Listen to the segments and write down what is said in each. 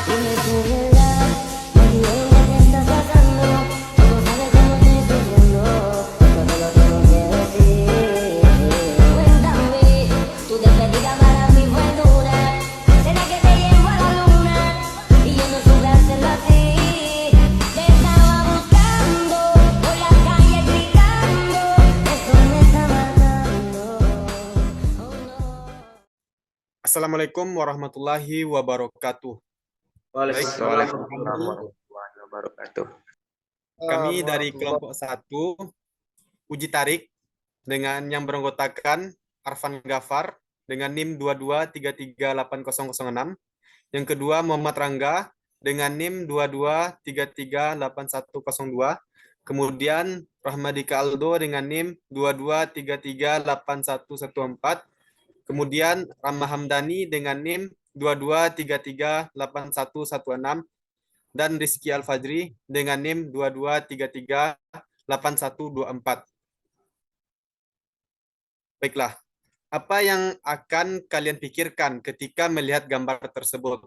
Dime tu verdad, muy bien que estás pasando. Tú no sabes cómo estoy sufriendo, esto te lo tengo que decir. Cuéntame, tu despedida para mí fue dura. Será que te llevo a la luna y yo no supe hacerlo así. Te estaba buscando por las calles gritando, esto me está matando. Oh no. Assalamualaikum warahmatullahi wabarakatuh. Baik, Waalaikumsalam kami, warahmatullahi wabarakatuh. kami dari kelompok 1 uji tarik dengan yang beranggotakan Arfan Gafar dengan NIM 22338006. Yang kedua Muhammad Rangga dengan NIM 22338102. Kemudian Rahmadika Aldo dengan NIM 22338114. Kemudian Rama Hamdani dengan NIM 22338116 dan Rizky Al-Fajri dengan NIM 22338124. Baiklah, apa yang akan kalian pikirkan ketika melihat gambar tersebut?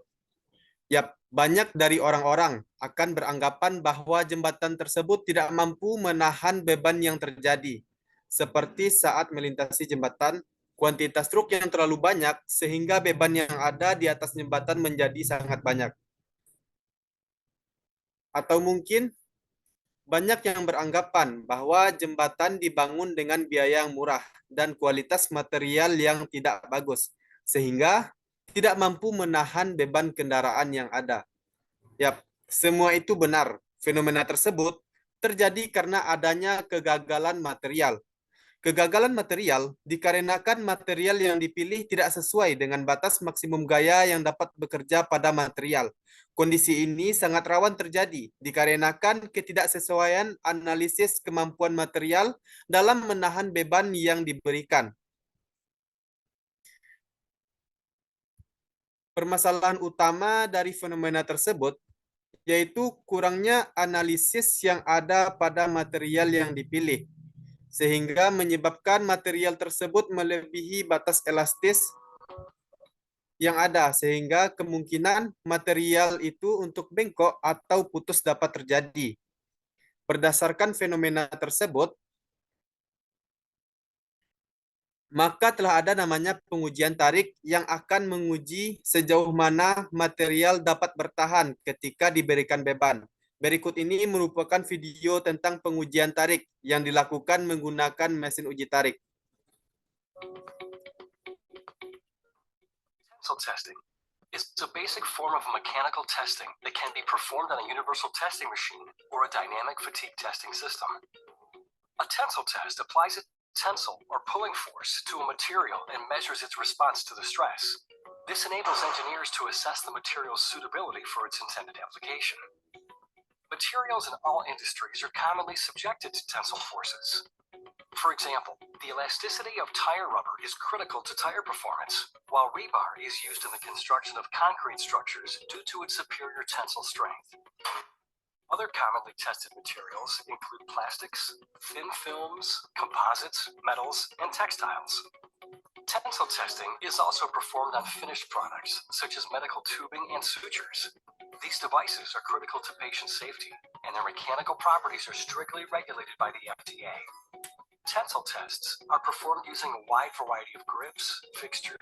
Yap, banyak dari orang-orang akan beranggapan bahwa jembatan tersebut tidak mampu menahan beban yang terjadi. Seperti saat melintasi jembatan, kuantitas truk yang terlalu banyak sehingga beban yang ada di atas jembatan menjadi sangat banyak. Atau mungkin banyak yang beranggapan bahwa jembatan dibangun dengan biaya yang murah dan kualitas material yang tidak bagus, sehingga tidak mampu menahan beban kendaraan yang ada. Yap, semua itu benar. Fenomena tersebut terjadi karena adanya kegagalan material. Kegagalan material dikarenakan material yang dipilih tidak sesuai dengan batas maksimum gaya yang dapat bekerja pada material. Kondisi ini sangat rawan terjadi dikarenakan ketidaksesuaian analisis kemampuan material dalam menahan beban yang diberikan. Permasalahan utama dari fenomena tersebut yaitu kurangnya analisis yang ada pada material yang dipilih, sehingga menyebabkan material tersebut melebihi batas elastis yang ada, sehingga kemungkinan material itu untuk bengkok atau putus dapat terjadi. Berdasarkan fenomena tersebut, maka telah ada namanya pengujian tarik yang akan menguji sejauh mana material dapat bertahan ketika diberikan beban. Berikut ini merupakan video tentang pengujian tarik yang dilakukan menggunakan mesin uji tarik. Tensile testing is a basic form of mechanical testing that can be performed on a universal testing machine or a dynamic fatigue testing system. A tensile test applies a tensile or pulling force to a material and measures its response to the stress. This enables engineers to assess the material's suitability for its intended application. Materials in all industries are commonly subjected to tensile forces. For example, the elasticity of tire rubber is critical to tire performance, while rebar is used in the construction of concrete structures due to its superior tensile strength. Other commonly tested materials include plastics, thin films, composites, metals, and textiles. Tensile testing is also performed on finished products, such as medical tubing and sutures. These devices are critical to patient safety, and their mechanical properties are strictly regulated by the FDA. Tensile tests are performed using a wide variety of grips, fixtures,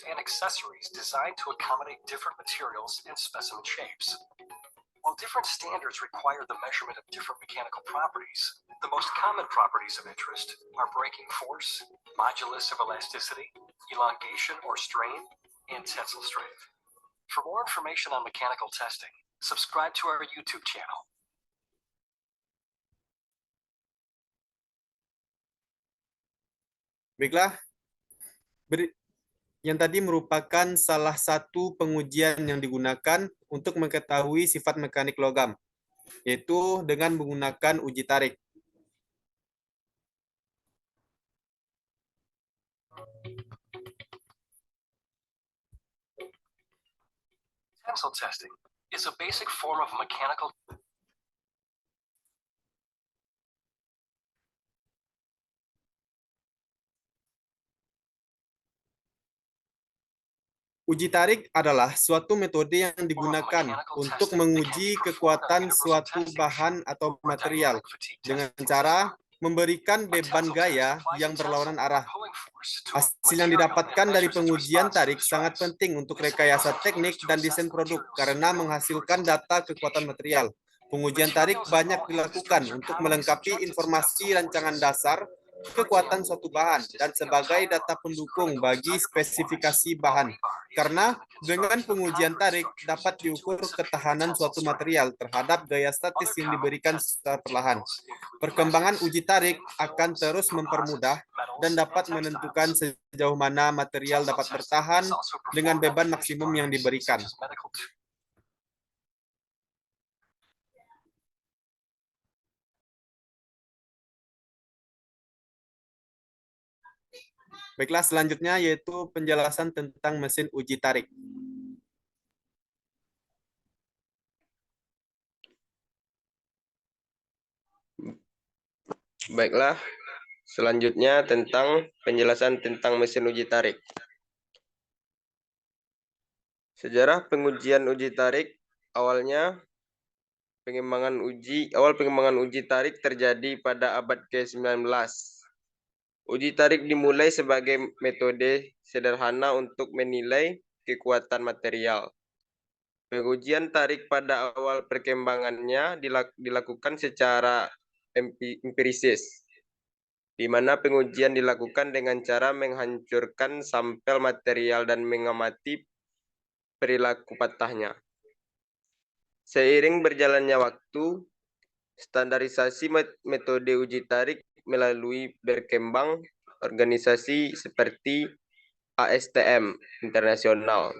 and accessories designed to accommodate different materials and specimen shapes. While different standards require the measurement of different mechanical properties, the most common properties of interest are braking force, modulus of elasticity, elongation or strain, and tensile strength. For more information on mechanical testing, subscribe to our YouTube channel. Baiklah, yang tadi merupakan salah satu pengujian yang digunakan untuk mengetahui sifat mekanik logam, yaitu dengan menggunakan uji tarik. Tensile testing is a basic form of mechanical Uji tarik adalah suatu metode yang digunakan untuk menguji kekuatan suatu bahan atau material dengan cara memberikan beban gaya yang berlawanan arah. Hasil yang didapatkan dari pengujian tarik sangat penting untuk rekayasa teknik dan desain produk karena menghasilkan data kekuatan material. Pengujian tarik banyak dilakukan untuk melengkapi informasi rancangan dasar kekuatan suatu bahan dan sebagai data pendukung bagi spesifikasi bahan. Karena dengan pengujian tarik dapat diukur ketahanan suatu material terhadap gaya statis yang diberikan secara perlahan. Perkembangan uji tarik akan terus mempermudah dan dapat menentukan sejauh mana material dapat bertahan dengan beban maksimum yang diberikan. Baiklah, selanjutnya yaitu penjelasan tentang mesin uji tarik. Baiklah, selanjutnya tentang penjelasan tentang mesin uji tarik. Sejarah pengujian uji tarik awal pengembangan uji tarik terjadi pada abad ke-19. Uji tarik dimulai sebagai metode sederhana untuk menilai kekuatan material. Pengujian tarik pada awal perkembangannya dilakukan secara empirisis, di mana pengujian dilakukan dengan cara menghancurkan sampel material dan mengamati perilaku patahnya. Seiring berjalannya waktu, standarisasi metode uji tarik melalui berkembang organisasi seperti ASTM Internasional,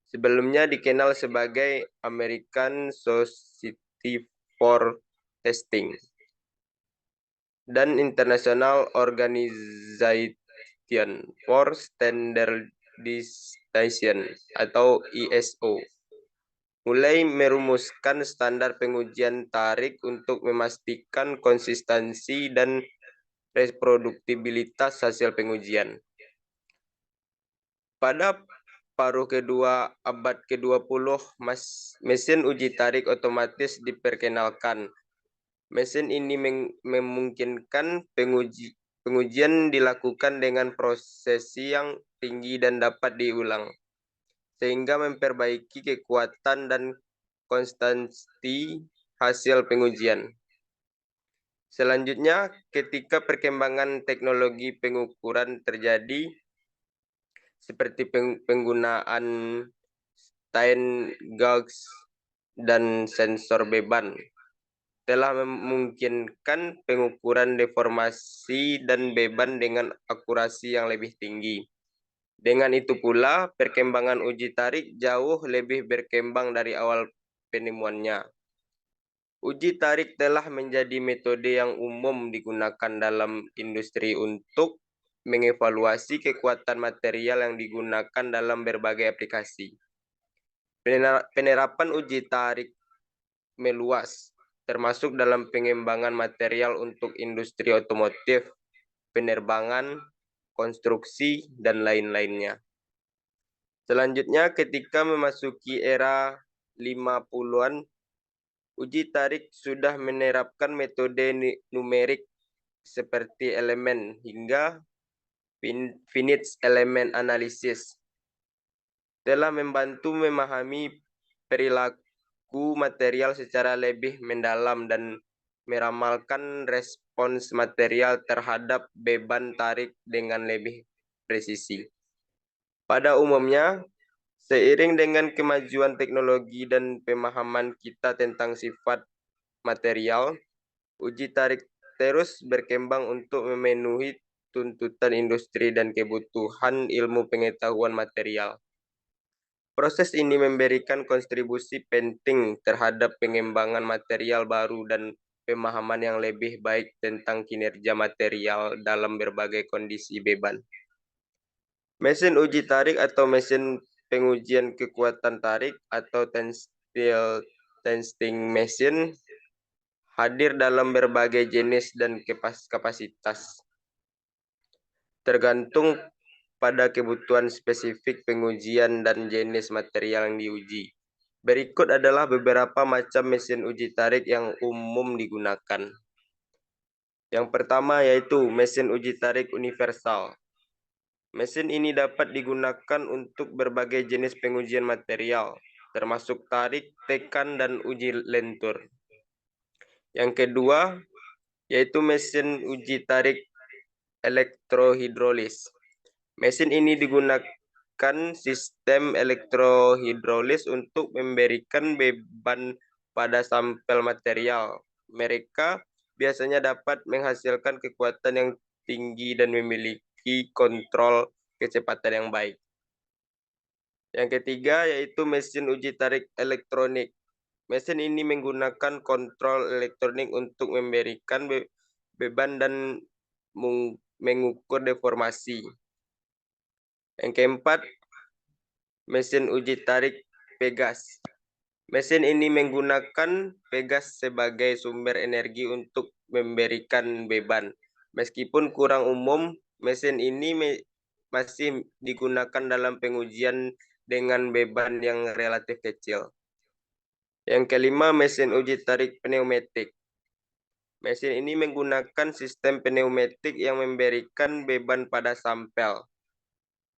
sebelumnya dikenal sebagai American Society for Testing, dan International Organization for Standardization atau ISO, mulai merumuskan standar pengujian tarik untuk memastikan konsistensi dan reproduksibilitas hasil pengujian. Pada paruh kedua abad ke-20, mesin uji tarik otomatis diperkenalkan. Mesin ini memungkinkan pengujian dilakukan dengan prosesi yang tinggi dan dapat diulang, sehingga memperbaiki kekuatan dan konstansi hasil pengujian. Selanjutnya, ketika perkembangan teknologi pengukuran terjadi, seperti penggunaan strain gauge dan sensor beban, telah memungkinkan pengukuran deformasi dan beban dengan akurasi yang lebih tinggi. Dengan itu pula, perkembangan uji tarik jauh lebih berkembang dari awal penemuannya. Uji tarik telah menjadi metode yang umum digunakan dalam industri untuk mengevaluasi kekuatan material yang digunakan dalam berbagai aplikasi. Penerapan uji tarik meluas, termasuk dalam pengembangan material untuk industri otomotif, penerbangan, konstruksi, dan lain-lainnya. Selanjutnya, ketika memasuki era 50-an, uji tarik sudah menerapkan metode numerik seperti elemen hingga finite element analysis, telah membantu memahami perilaku material secara lebih mendalam dan meramalkan respons material terhadap beban tarik dengan lebih presisi. Pada umumnya, seiring dengan kemajuan teknologi dan pemahaman kita tentang sifat material, uji tarik terus berkembang untuk memenuhi tuntutan industri dan kebutuhan ilmu pengetahuan material. Proses ini memberikan kontribusi penting terhadap pengembangan material baru dan pemahaman yang lebih baik tentang kinerja material dalam berbagai kondisi beban. Mesin uji tarik atau mesin pengujian kekuatan tarik atau tensile testing machine hadir dalam berbagai jenis dan kapasitas, tergantung pada kebutuhan spesifik pengujian dan jenis material yang diuji. Berikut adalah beberapa macam mesin uji tarik yang umum digunakan. Yang pertama yaitu mesin uji tarik universal. Mesin ini dapat digunakan untuk berbagai jenis pengujian material, termasuk tarik, tekan, dan uji lentur. Yang kedua yaitu mesin uji tarik elektrohidrolis. Mesin ini digunakan sistem elektrohidrolis untuk memberikan beban pada sampel material. Mereka biasanya dapat menghasilkan kekuatan yang tinggi dan memiliki kontrol kecepatan yang baik. Yang ketiga yaitu mesin uji tarik elektronik. Mesin ini menggunakan kontrol elektronik untuk memberikan beban dan mengukur deformasi. Yang keempat, mesin uji tarik pegas. Mesin ini menggunakan pegas sebagai sumber energi untuk memberikan beban. Meskipun kurang umum, mesin ini masih digunakan dalam pengujian dengan beban yang relatif kecil. Yang kelima, mesin uji tarik pneumatik. Mesin ini menggunakan sistem pneumatik yang memberikan beban pada sampel.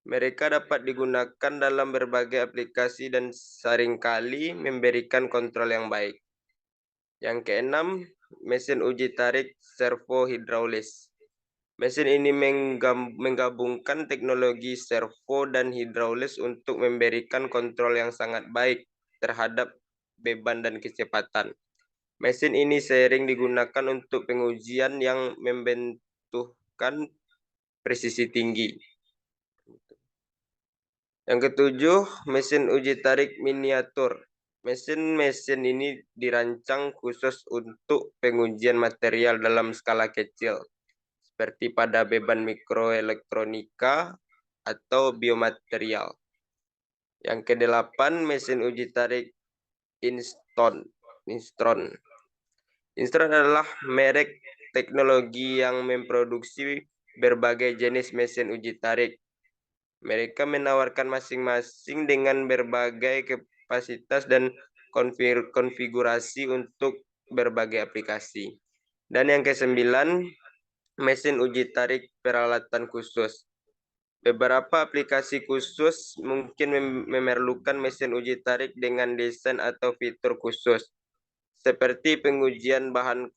Mereka dapat digunakan dalam berbagai aplikasi dan seringkali memberikan kontrol yang baik. Yang keenam, mesin uji tarik servo-hidraulis. Mesin ini menggabungkan teknologi servo dan hidraulis untuk memberikan kontrol yang sangat baik terhadap beban dan kecepatan. Mesin ini sering digunakan untuk pengujian yang membutuhkan presisi tinggi. Yang ketujuh, mesin uji tarik miniatur. Mesin-mesin ini dirancang khusus untuk pengujian material dalam skala kecil, seperti pada beban mikroelektronika atau biomaterial. Yang kedelapan, mesin uji tarik Instron. Instron adalah merek teknologi yang memproduksi berbagai jenis mesin uji tarik. Mereka menawarkan masing-masing dengan berbagai kapasitas dan konfigurasi untuk berbagai aplikasi. Dan yang kesembilan, mesin uji tarik peralatan khusus. Beberapa aplikasi khusus mungkin memerlukan mesin uji tarik dengan desain atau fitur khusus, seperti pengujian bahan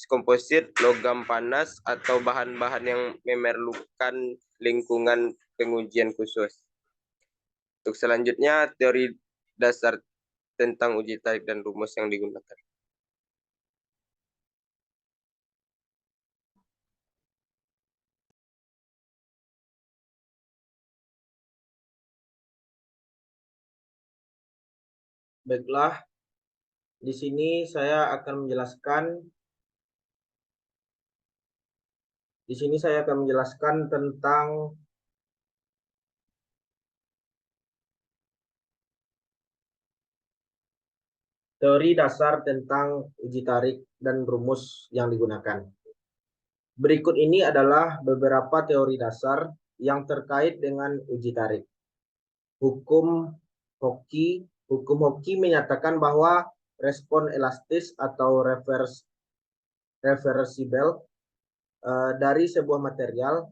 komposit, logam panas, atau bahan-bahan yang memerlukan lingkungan pengujian khusus. Untuk selanjutnya, teori dasar tentang uji tarik dan rumus yang digunakan. Baiklah, di sini saya akan menjelaskan tentang teori dasar tentang uji tarik dan rumus yang digunakan. Berikut ini adalah beberapa teori dasar yang terkait dengan uji tarik. Hukum Hockey menyatakan bahwa respon elastis atau reversible dari sebuah material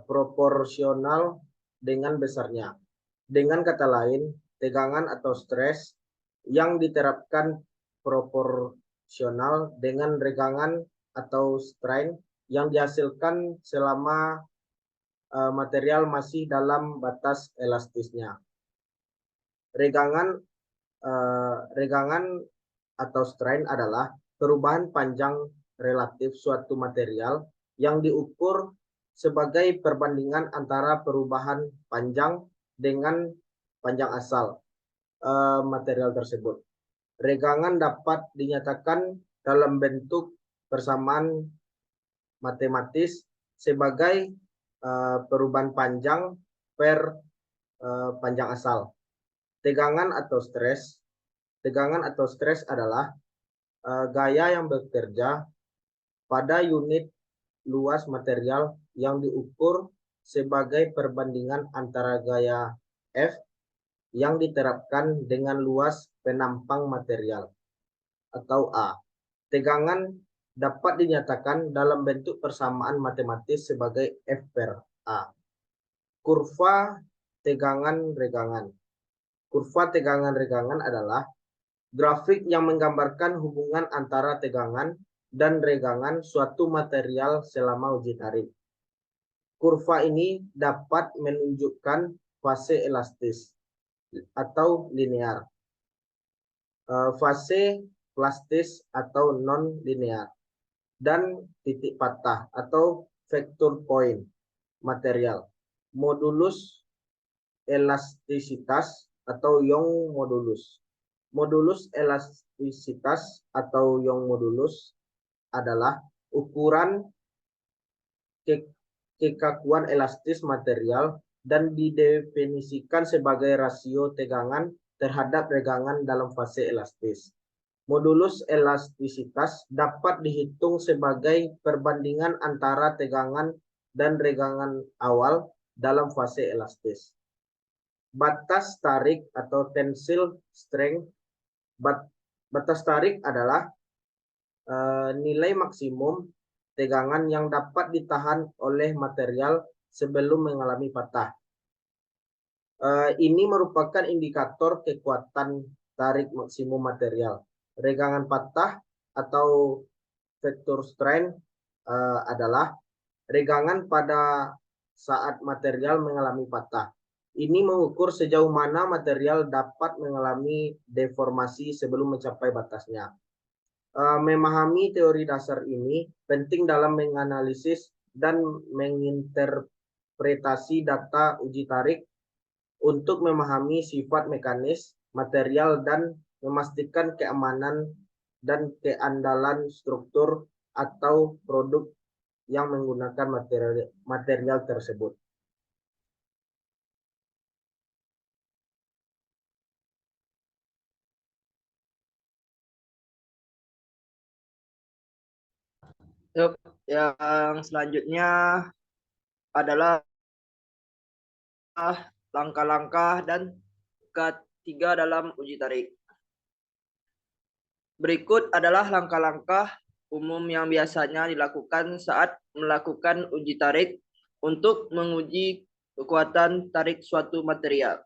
proporsional dengan besarnya. Dengan kata lain, tegangan atau stres yang diterapkan proporsional dengan regangan atau strain yang dihasilkan selama material masih dalam batas elastisnya. Regangan atau strain adalah perubahan panjang relatif suatu material yang diukur sebagai perbandingan antara perubahan panjang dengan panjang asal material tersebut. Regangan dapat dinyatakan dalam bentuk persamaan matematis sebagai perubahan panjang per panjang asal. Tegangan atau stres adalah gaya yang bekerja pada unit luas material yang diukur sebagai perbandingan antara gaya F yang diterapkan dengan luas penampang material atau A. Tegangan dapat dinyatakan dalam bentuk persamaan matematis sebagai F per A. Kurva tegangan-regangan. Kurva tegangan-regangan adalah grafik yang menggambarkan hubungan antara tegangan dan regangan suatu material selama uji tarik. Kurva ini dapat menunjukkan fase elastis atau linear, fase plastis atau non-linear, dan titik patah atau vector point material, modulus elastisitas atau Young modulus. Modulus elastisitas atau Young modulus adalah ukuran kekakuan elastis material dan didefinisikan sebagai rasio tegangan terhadap regangan dalam fase elastis. Modulus elastisitas dapat dihitung sebagai perbandingan antara tegangan dan regangan awal dalam fase elastis. Batas tarik atau tensile strength. Batas tarik adalah nilai maksimum tegangan yang dapat ditahan oleh material sebelum mengalami patah. Ini merupakan indikator kekuatan tarik maksimum material. Regangan patah atau vector strain adalah regangan pada saat material mengalami patah. Ini mengukur sejauh mana material dapat mengalami deformasi sebelum mencapai batasnya. Memahami teori dasar ini penting dalam menganalisis dan menginterpretasi data uji tarik untuk memahami sifat mekanis material dan memastikan keamanan dan keandalan struktur atau produk yang menggunakan material tersebut. Yang selanjutnya adalah langkah-langkah dan ketiga dalam uji tarik. Berikut adalah langkah-langkah umum yang biasanya dilakukan saat melakukan uji tarik untuk menguji kekuatan tarik suatu material.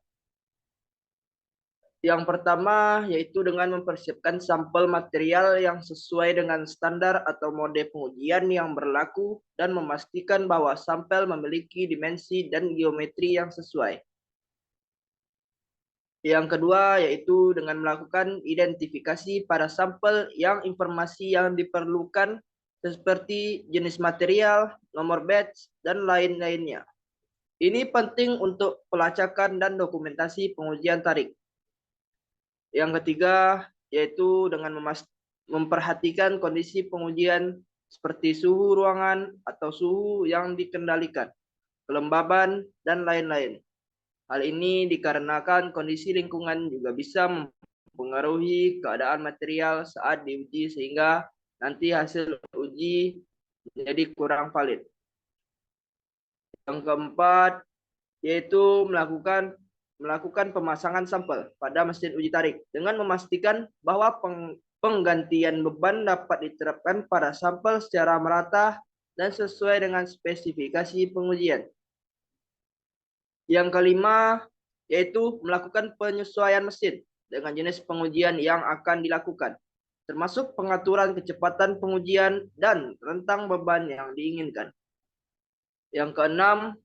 Yang pertama yaitu dengan mempersiapkan sampel material yang sesuai dengan standar atau mode pengujian yang berlaku dan memastikan bahwa sampel memiliki dimensi dan geometri yang sesuai. Yang kedua yaitu dengan melakukan identifikasi pada sampel yang informasi yang diperlukan seperti jenis material, nomor batch, dan lain-lainnya. Ini penting untuk pelacakan dan dokumentasi pengujian tarik. Yang ketiga yaitu dengan memperhatikan kondisi pengujian seperti suhu ruangan atau suhu yang dikendalikan, kelembaban, dan lain-lain. Hal ini dikarenakan kondisi lingkungan juga bisa mempengaruhi keadaan material saat diuji sehingga nanti hasil uji menjadi kurang valid. Yang keempat yaitu melakukan pemasangan sampel pada mesin uji tarik dengan memastikan bahwa penggantian beban dapat diterapkan pada sampel secara merata dan sesuai dengan spesifikasi pengujian. Yang kelima yaitu melakukan penyesuaian mesin dengan jenis pengujian yang akan dilakukan, termasuk pengaturan kecepatan pengujian dan rentang beban yang diinginkan. Yang keenam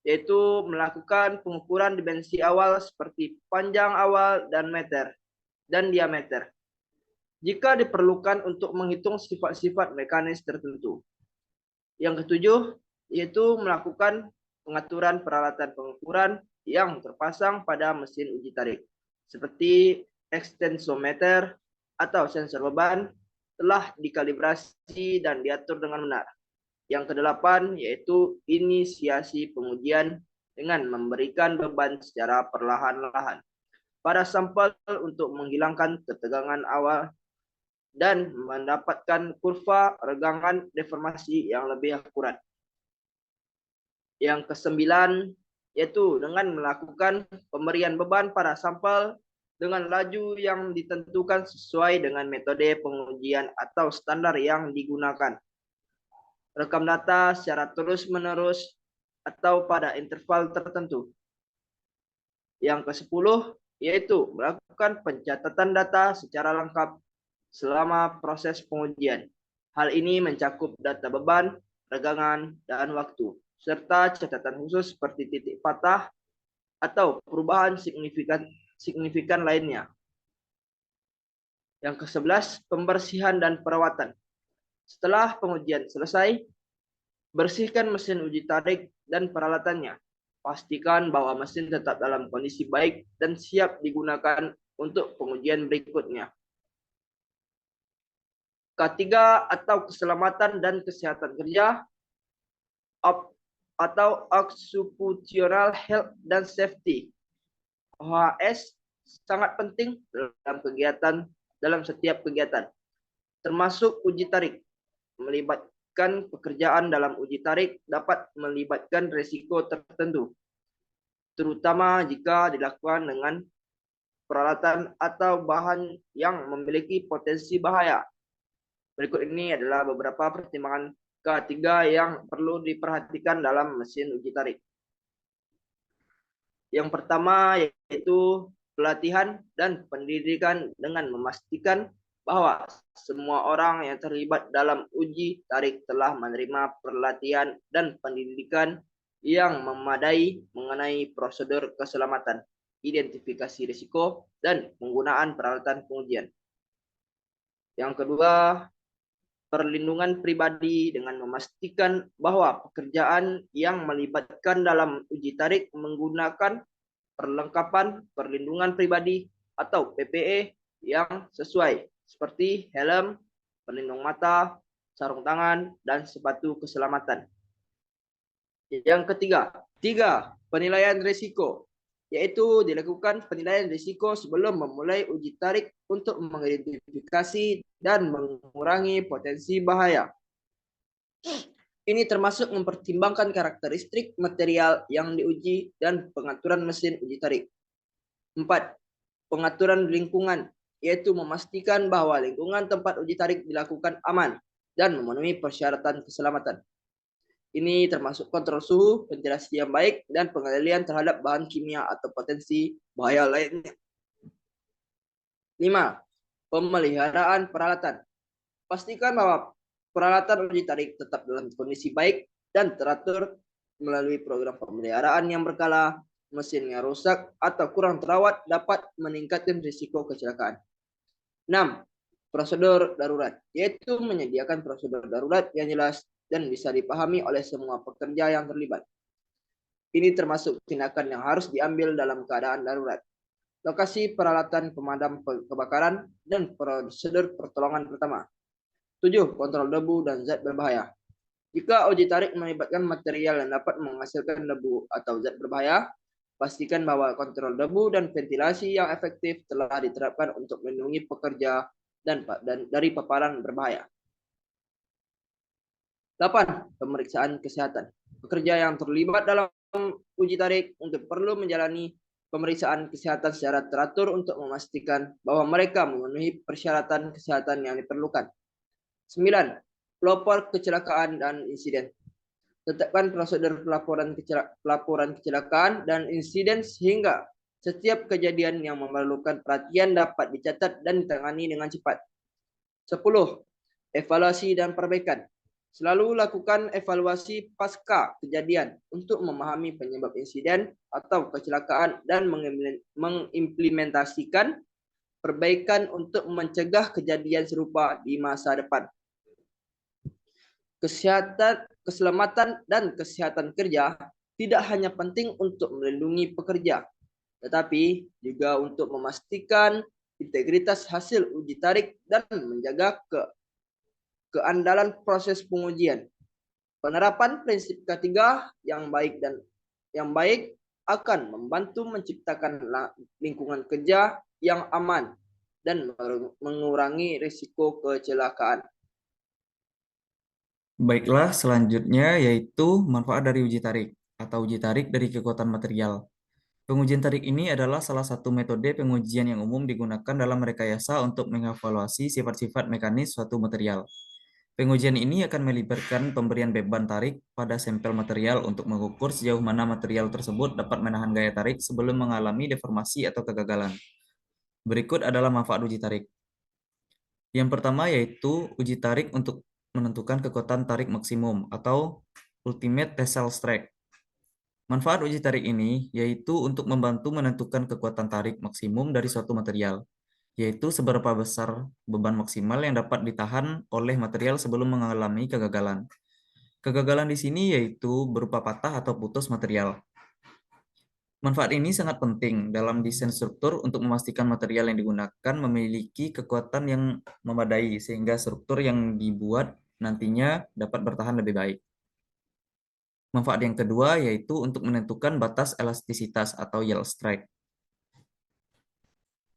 yaitu melakukan pengukuran dimensi awal seperti panjang awal dan meter dan diameter jika diperlukan untuk menghitung sifat-sifat mekanis tertentu. Yang ketujuh yaitu melakukan pengaturan peralatan pengukuran yang terpasang pada mesin uji tarik seperti extensometer atau sensor beban telah dikalibrasi dan diatur dengan benar. Yang kedelapan yaitu inisiasi pengujian dengan memberikan beban secara perlahan-lahan pada sampel untuk menghilangkan ketegangan awal dan mendapatkan kurva regangan deformasi yang lebih akurat. Yang kesembilan, yaitu dengan melakukan pemberian beban pada sampel dengan laju yang ditentukan sesuai dengan metode pengujian atau standar yang digunakan. Rekam data secara terus-menerus atau pada interval tertentu. Yang ke-10, yaitu melakukan pencatatan data secara lengkap selama proses pengujian. Hal ini mencakup data beban, regangan, dan waktu, serta catatan khusus seperti titik patah atau perubahan signifikan lainnya. Yang ke-11, pembersihan dan perawatan. Setelah pengujian selesai, bersihkan mesin uji tarik dan peralatannya. Pastikan bahwa mesin tetap dalam kondisi baik dan siap digunakan untuk pengujian berikutnya. K3 atau keselamatan dan kesehatan kerja atau occupational health dan safety. OHS sangat penting dalam setiap kegiatan, termasuk uji tarik. Melibatkan pekerjaan dalam uji tarik dapat melibatkan risiko tertentu, terutama jika dilakukan dengan peralatan atau bahan yang memiliki potensi bahaya. Berikut ini adalah beberapa pertimbangan K3 yang perlu diperhatikan dalam mesin uji tarik. Yang pertama yaitu pelatihan dan pendidikan dengan memastikan bahwa semua orang yang terlibat dalam uji tarik telah menerima pelatihan dan pendidikan yang memadai mengenai prosedur keselamatan, identifikasi risiko, dan penggunaan peralatan pengujian. Yang kedua, perlindungan pribadi dengan memastikan bahwa pekerjaan yang melibatkan dalam uji tarik menggunakan perlengkapan perlindungan pribadi atau PPE yang sesuai, seperti helm, pelindung mata, sarung tangan, dan sepatu keselamatan. Yang ketiga, penilaian risiko, yaitu dilakukan penilaian risiko sebelum memulai uji tarik untuk mengidentifikasi dan mengurangi potensi bahaya. Ini termasuk mempertimbangkan karakteristik material yang diuji dan pengaturan mesin uji tarik. 4. Pengaturan lingkungan, yaitu memastikan bahwa lingkungan tempat uji tarik dilakukan aman dan memenuhi persyaratan keselamatan. Ini termasuk kontrol suhu, ventilasi yang baik, dan pengendalian terhadap bahan kimia atau potensi bahaya lainnya. 5. Pemeliharaan peralatan. Pastikan bahwa peralatan uji tarik tetap dalam kondisi baik dan teratur melalui program pemeliharaan yang berkala. Mesin yang rusak atau kurang terawat dapat meningkatkan risiko kecelakaan. 6. Prosedur darurat, yaitu menyediakan prosedur darurat yang jelas dan bisa dipahami oleh semua pekerja yang terlibat. Ini termasuk tindakan yang harus diambil dalam keadaan darurat. Lokasi peralatan pemadam kebakaran dan prosedur pertolongan pertama. 7. Kontrol debu dan zat berbahaya. Jika uji tarik melibatkan material yang dapat menghasilkan debu atau zat berbahaya, pastikan bahwa kontrol debu dan ventilasi yang efektif telah diterapkan untuk melindungi pekerja dan dari paparan berbahaya. 8. Pemeriksaan kesehatan. Pekerja yang terlibat dalam uji tarik untuk perlu menjalani pemeriksaan kesehatan secara teratur untuk memastikan bahwa mereka memenuhi persyaratan kesehatan yang diperlukan. 9. Pelopor kecelakaan dan insiden. Tetapkan prosedur pelaporan kecelakaan dan insiden sehingga setiap kejadian yang memerlukan perhatian dapat dicatat dan ditangani dengan cepat. 10. Evaluasi dan perbaikan. Selalu lakukan evaluasi pasca kejadian untuk memahami penyebab insiden atau kecelakaan dan mengimplementasikan perbaikan untuk mencegah kejadian serupa di masa depan. Keselamatan dan kesehatan kerja tidak hanya penting untuk melindungi pekerja, tetapi juga untuk memastikan integritas hasil uji tarik dan menjaga keandalan proses pengujian. Penerapan prinsip K3 yang baik akan membantu menciptakan lingkungan kerja yang aman dan mengurangi risiko kecelakaan. Baiklah, selanjutnya yaitu manfaat dari uji tarik. atau uji tarik dari kekuatan material. Pengujian tarik ini adalah salah satu metode pengujian yang umum digunakan dalam rekayasa untuk mengevaluasi sifat-sifat mekanis suatu material. Pengujian ini akan melibatkan pemberian beban tarik pada sampel material untuk mengukur sejauh mana material tersebut dapat menahan gaya tarik sebelum mengalami deformasi atau kegagalan. Berikut adalah manfaat uji tarik. Yang pertama yaitu uji tarik untuk menentukan kekuatan tarik maksimum atau ultimate tensile strength. Manfaat uji tarik ini yaitu untuk membantu menentukan kekuatan tarik maksimum dari suatu material, yaitu seberapa besar beban maksimal yang dapat ditahan oleh material sebelum mengalami kegagalan. Kegagalan di sini yaitu berupa patah atau putus material. Manfaat ini sangat penting dalam desain struktur untuk memastikan material yang digunakan memiliki kekuatan yang memadai sehingga struktur yang dibuat nantinya dapat bertahan lebih baik. Manfaat yang kedua yaitu untuk menentukan batas elastisitas atau yield strength.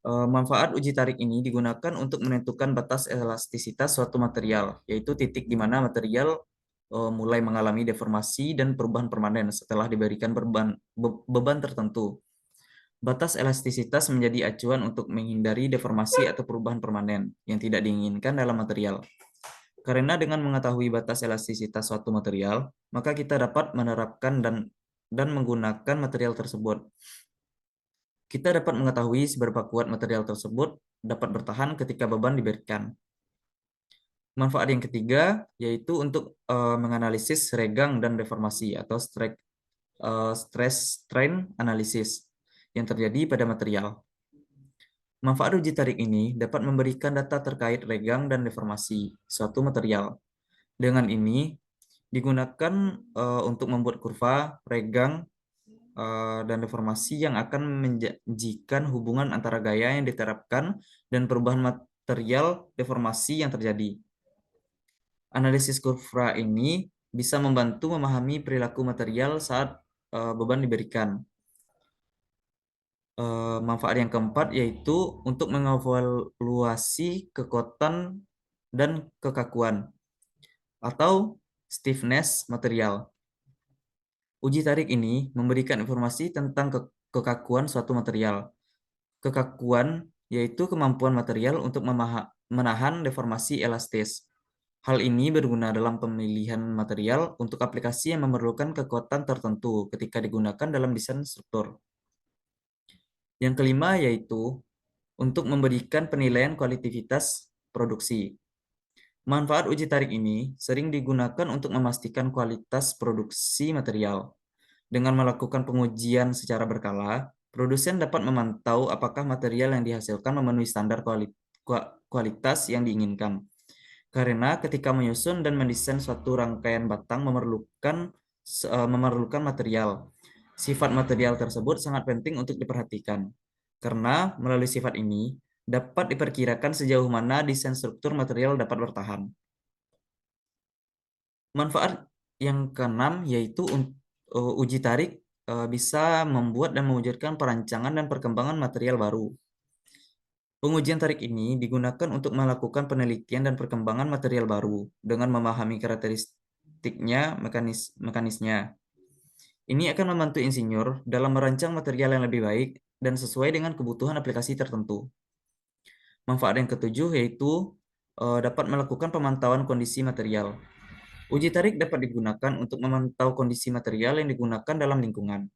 Manfaat uji tarik ini digunakan untuk menentukan batas elastisitas suatu material, yaitu titik di mana material mulai mengalami deformasi dan perubahan permanen setelah diberikan beban tertentu. Batas elastisitas menjadi acuan untuk menghindari deformasi atau perubahan permanen yang tidak diinginkan dalam material. Karena dengan mengetahui batas elastisitas suatu material, maka kita dapat menerapkan dan menggunakan material tersebut. Kita dapat mengetahui seberapa kuat material tersebut dapat bertahan ketika beban diberikan. Manfaat yang ketiga yaitu untuk menganalisis regang dan deformasi atau stress strain analysis yang terjadi pada material. Manfaat uji tarik ini dapat memberikan data terkait regang dan deformasi suatu material. Dengan ini digunakan untuk membuat kurva regang dan deformasi yang akan menjanjikan hubungan antara gaya yang diterapkan dan perubahan material deformasi yang terjadi. Analisis kurva ini bisa membantu memahami perilaku material saat beban diberikan. Manfaat yang keempat yaitu untuk mengevaluasi kekuatan dan kekakuan atau stiffness material. Uji tarik ini memberikan informasi tentang kekakuan suatu material. Kekakuan yaitu kemampuan material untuk menahan deformasi elastis. Hal ini berguna dalam pemilihan material untuk aplikasi yang memerlukan kekuatan tertentu ketika digunakan dalam desain struktur. Yang kelima yaitu untuk memberikan penilaian kualitivitas produksi. Manfaat uji tarik ini sering digunakan untuk memastikan kualitas produksi material. Dengan melakukan pengujian secara berkala, produsen dapat memantau apakah material yang dihasilkan memenuhi standar kualitas yang diinginkan. Karena ketika menyusun dan mendesain suatu rangkaian batang memerlukan material. Sifat material tersebut sangat penting untuk diperhatikan, karena melalui sifat ini dapat diperkirakan sejauh mana desain struktur material dapat bertahan. Manfaat yang keenam yaitu uji tarik bisa membuat dan mewujudkan perancangan dan perkembangan material baru. Pengujian tarik ini digunakan untuk melakukan penelitian dan perkembangan material baru dengan memahami karakteristiknya, mekanisnya. Ini akan membantu insinyur dalam merancang material yang lebih baik dan sesuai dengan kebutuhan aplikasi tertentu. Manfaat yang ketujuh yaitu dapat melakukan pemantauan kondisi material. Uji tarik dapat digunakan untuk memantau kondisi material yang digunakan dalam lingkungan.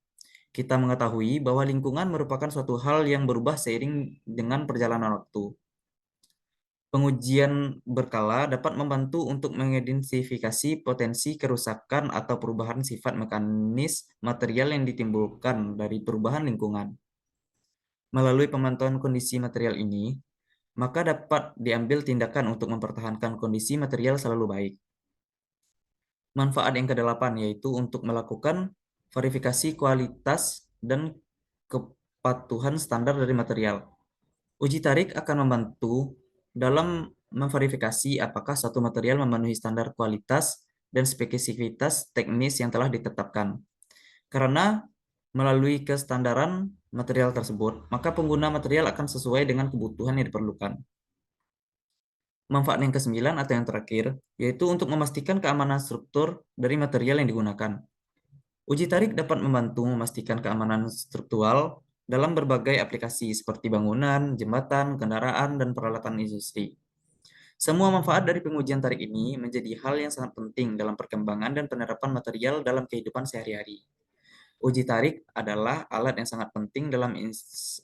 Kita mengetahui bahwa lingkungan merupakan suatu hal yang berubah seiring dengan perjalanan waktu. Pengujian berkala dapat membantu untuk mengidentifikasi potensi kerusakan atau perubahan sifat mekanis material yang ditimbulkan dari perubahan lingkungan. Melalui pemantauan kondisi material ini, maka dapat diambil tindakan untuk mempertahankan kondisi material selalu baik. Manfaat yang kedelapan yaitu untuk melakukan verifikasi kualitas dan kepatuhan standar dari material. Uji tarik akan membantu dalam memverifikasi apakah suatu material memenuhi standar kualitas dan spesifitas teknis yang telah ditetapkan. Karena melalui kestandaran material tersebut, maka pengguna material akan sesuai dengan kebutuhan yang diperlukan. Manfaat yang kesembilan atau yang terakhir, yaitu untuk memastikan keamanan struktur dari material yang digunakan. Uji tarik dapat membantu memastikan keamanan struktural dalam berbagai aplikasi seperti bangunan, jembatan, kendaraan, dan peralatan industri. Semua manfaat dari pengujian tarik ini menjadi hal yang sangat penting dalam perkembangan dan penerapan material dalam kehidupan sehari-hari. Uji tarik adalah alat yang sangat penting dalam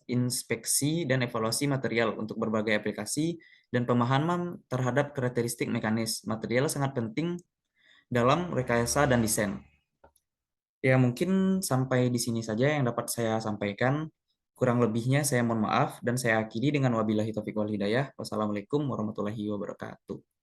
inspeksi dan evaluasi material untuk berbagai aplikasi dan pemahaman terhadap karakteristik mekanis. Material sangat penting dalam rekayasa dan desain. Ya, mungkin sampai di sini saja yang dapat saya sampaikan. Kurang lebihnya saya mohon maaf dan saya akhiri dengan wabillahi taufiq wal hidayah. Wassalamualaikum warahmatullahi wabarakatuh.